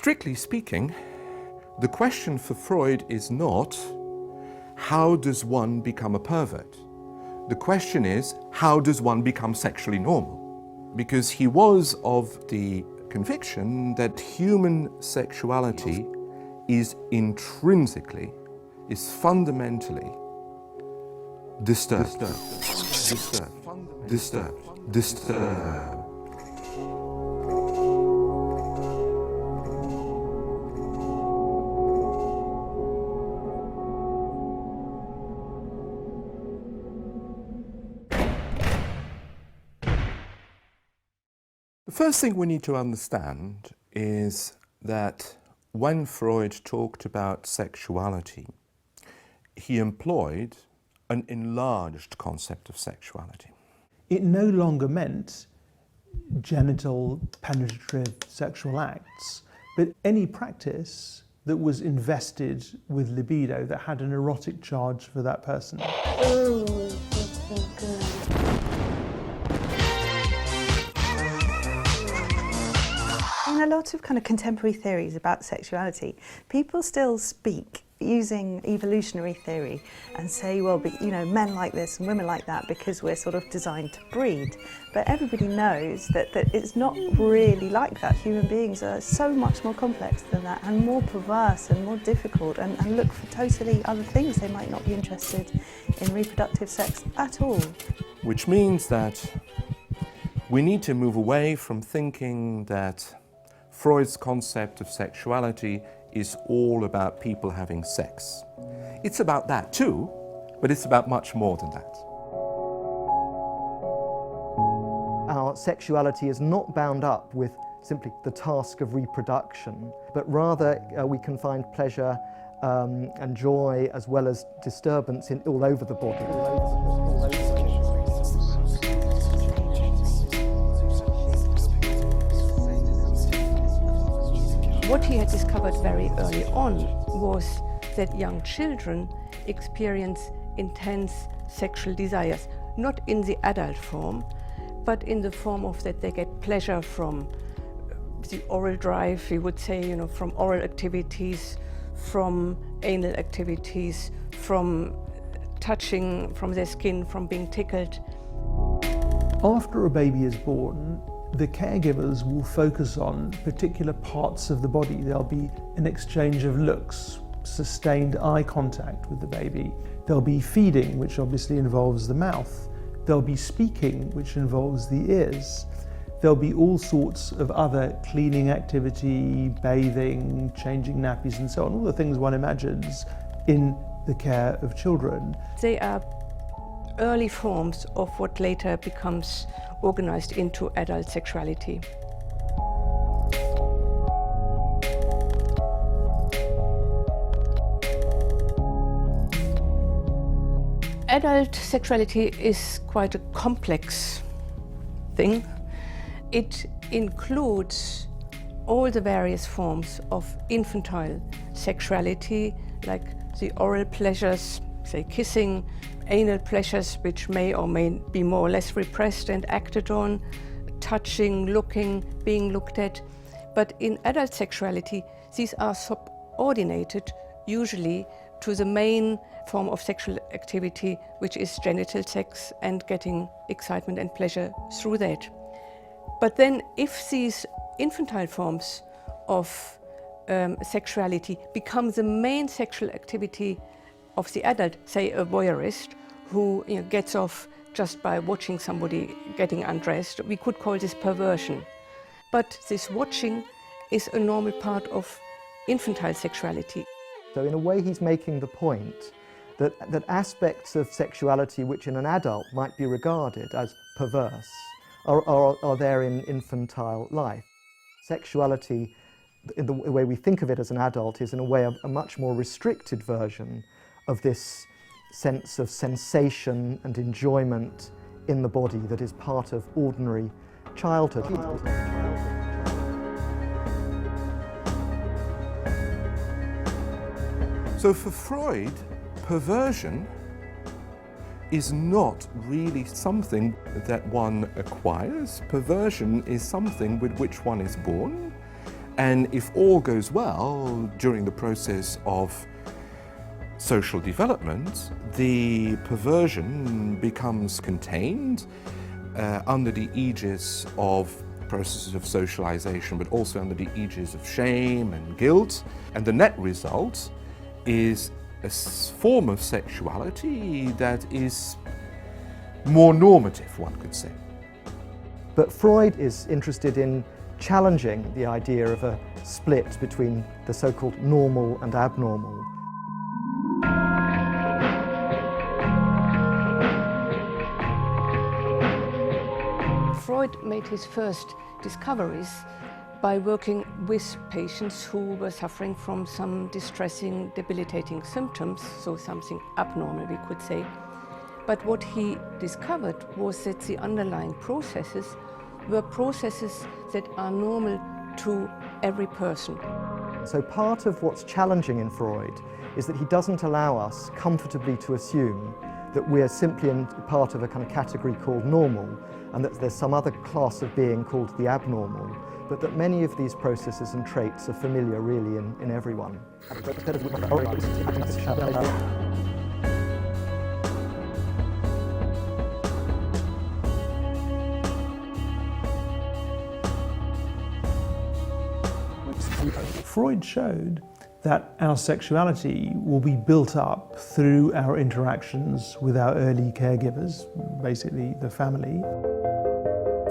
Strictly speaking, the question for Freud is not, how does one become a pervert? The question is, how does one become sexually normal? Because he was of the conviction that human sexuality is intrinsically, is fundamentally disturbed. Disturbed. The first thing we need to understand is that when Freud talked about sexuality, he employed an enlarged concept of sexuality. It no longer meant genital penetrative sexual acts, but any practice that was invested with libido, that had an erotic charge for that person. Ooh, that's so good. In a lot of kind of contemporary theories about sexuality, people still speak using evolutionary theory and say, well, but, you know, men like this and women like that because we're sort of designed to breed. But everybody knows that it's not really like that. Human beings are so much more complex than that and more perverse and more difficult and look for totally other things. They might not be interested in reproductive sex at all. Which means that we need to move away from thinking that Freud's concept of sexuality is all about people having sex. It's about that too, but it's about much more than that. Our sexuality is not bound up with simply the task of reproduction, but rather we can find pleasure and joy as well as disturbance all over the body. What he had discovered very early on was that young children experience intense sexual desires, not in the adult form, but in the form of that they get pleasure from the oral drive, we would say, you know, from oral activities, from anal activities, from touching, from their skin, from being tickled. After a baby is born, the caregivers will focus on particular parts of the body. There'll be an exchange of looks, sustained eye contact with the baby. There'll be feeding, which obviously involves the mouth. There'll be speaking, which involves the ears. There'll be all sorts of other cleaning activity, bathing, changing nappies and so on, all the things one imagines in the care of children. They are early forms of what later becomes organized into adult sexuality. Adult sexuality is quite a complex thing. It includes all the various forms of infantile sexuality, like the oral pleasures, say kissing, anal pleasures, which may or may be more or less repressed and acted on, touching, looking, being looked at. But in adult sexuality, these are subordinated usually to the main form of sexual activity, which is genital sex and getting excitement and pleasure through that. But then if these infantile forms of sexuality become the main sexual activity of the adult, say a voyeurist, who gets off just by watching somebody getting undressed, we could call this perversion. But this watching is a normal part of infantile sexuality. So in a way he's making the point that aspects of sexuality which in an adult might be regarded as perverse are there in infantile life. Sexuality, in the way we think of it as an adult, is in a way a much more restricted version of this sense of sensation and enjoyment in the body that is part of ordinary childhood. So for Freud, perversion is not really something that one acquires. Perversion is something with which one is born, And if all goes well during the process of social development, the perversion becomes contained under the aegis of processes of socialization, but also under the aegis of shame and guilt. And the net result is a form of sexuality that is more normative, one could say. But Freud is interested in challenging the idea of a split between the so-called normal and abnormal. Freud made his first discoveries by working with patients who were suffering from some distressing, debilitating symptoms, so something abnormal, we could say. But what he discovered was that the underlying processes were processes that are normal to every person. So part of what's challenging in Freud is that he doesn't allow us comfortably to assume that we are simply part of a kind of category called normal, and that there's some other class of being called the abnormal, but that many of these processes and traits are familiar really in everyone. Freud showed that our sexuality will be built up through our interactions with our early caregivers, basically the family.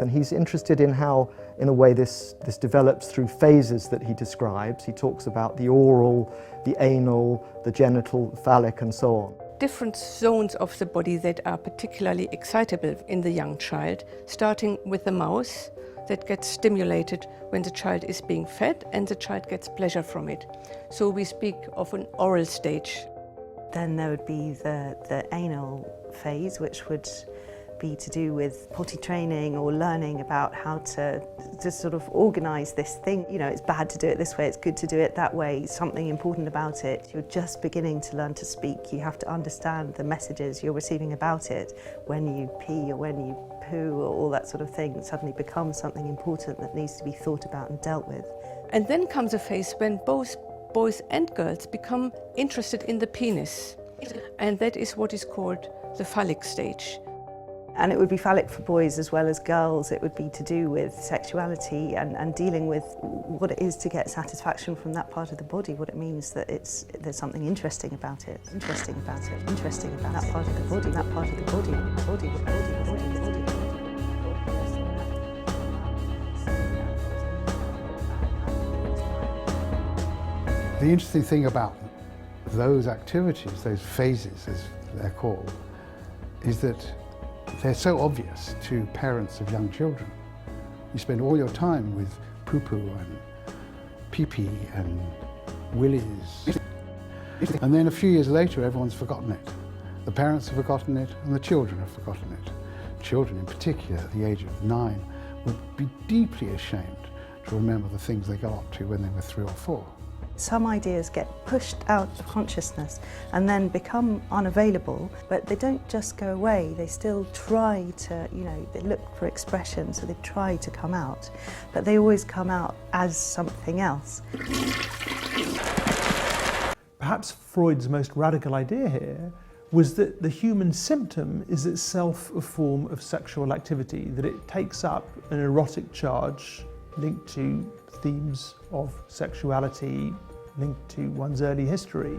And he's interested in how, in a way, this develops through phases that he describes. He talks about the oral, the anal, the genital, phallic, and so on. Different zones of the body that are particularly excitable in the young child, starting with the mouth that gets stimulated when the child is being fed and the child gets pleasure from it. So we speak of an oral stage. Then there would be the anal phase, which would be to do with potty training or learning about how to sort of organise this thing. You know, it's bad to do it this way, it's good to do it that way, something important about it. You're just beginning to learn to speak. You have to understand the messages you're receiving about it. When you pee or when you poo or all that sort of thing suddenly becomes something important that needs to be thought about and dealt with. And then comes a phase when both boys and girls become interested in the penis. And that is what is called the phallic stage. And it would be phallic for boys as well as girls. It would be to do with sexuality and dealing with what it is to get satisfaction from that part of the body, what it means that there's something interesting about it, interesting about that part of the body, that part of the body. The interesting thing about those activities, those phases as they're called, is that they're so obvious to parents of young children. You spend all your time with poo-poo and pee-pee and willies. And then a few years later, everyone's forgotten it. The parents have forgotten it, and the children have forgotten it. Children in particular, at the age of 9, would be deeply ashamed to remember the things they got up to when they were 3 or 4. Some ideas get pushed out of consciousness and then become unavailable, but they don't just go away. They still try to, they look for expression, so they try to come out, but they always come out as something else. Perhaps Freud's most radical idea here was that the human symptom is itself a form of sexual activity, that it takes up an erotic charge linked to themes of sexuality, linked to one's early history.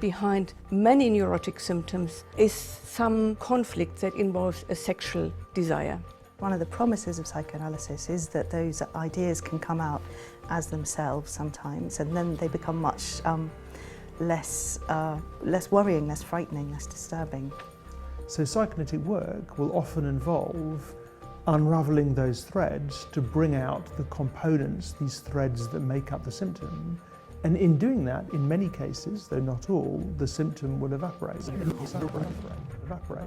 Behind many neurotic symptoms is some conflict that involves a sexual desire. One of the promises of psychoanalysis is that those ideas can come out as themselves sometimes, and then they become much less worrying, less frightening, less disturbing. So psychoanalytic work will often involve unravelling those threads to bring out the components, these threads that make up the symptom. And in doing that, in many cases, though not all, the symptom will evaporate. Evaporate.